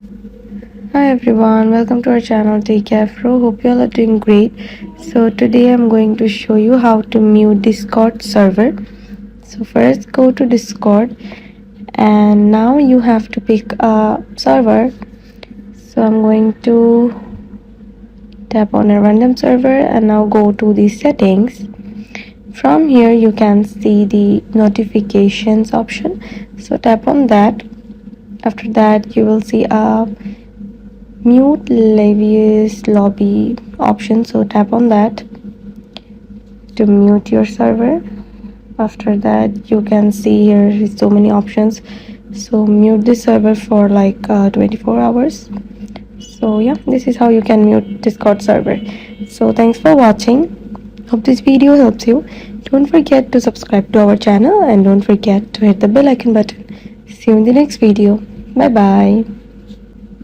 Hi everyone, welcome to our channel Take Afro. Hope you all are doing great. So today I'm going to show you how to mute Discord server. So first go to Discord and now you have to pick a server. So I'm going to tap on a random server and now go to the settings. From here you can see the notifications option. So tap on that. After that you will see a mute Levi's lobby option, so tap on that to mute your server. After that you can see here is so many options, so mute the server for like 24 hours. So yeah, this is how you can mute Discord server. So thanks for watching, hope this video helps you. Don't forget to subscribe to our channel and don't forget to hit the bell icon button. See you in the next video. Bye bye.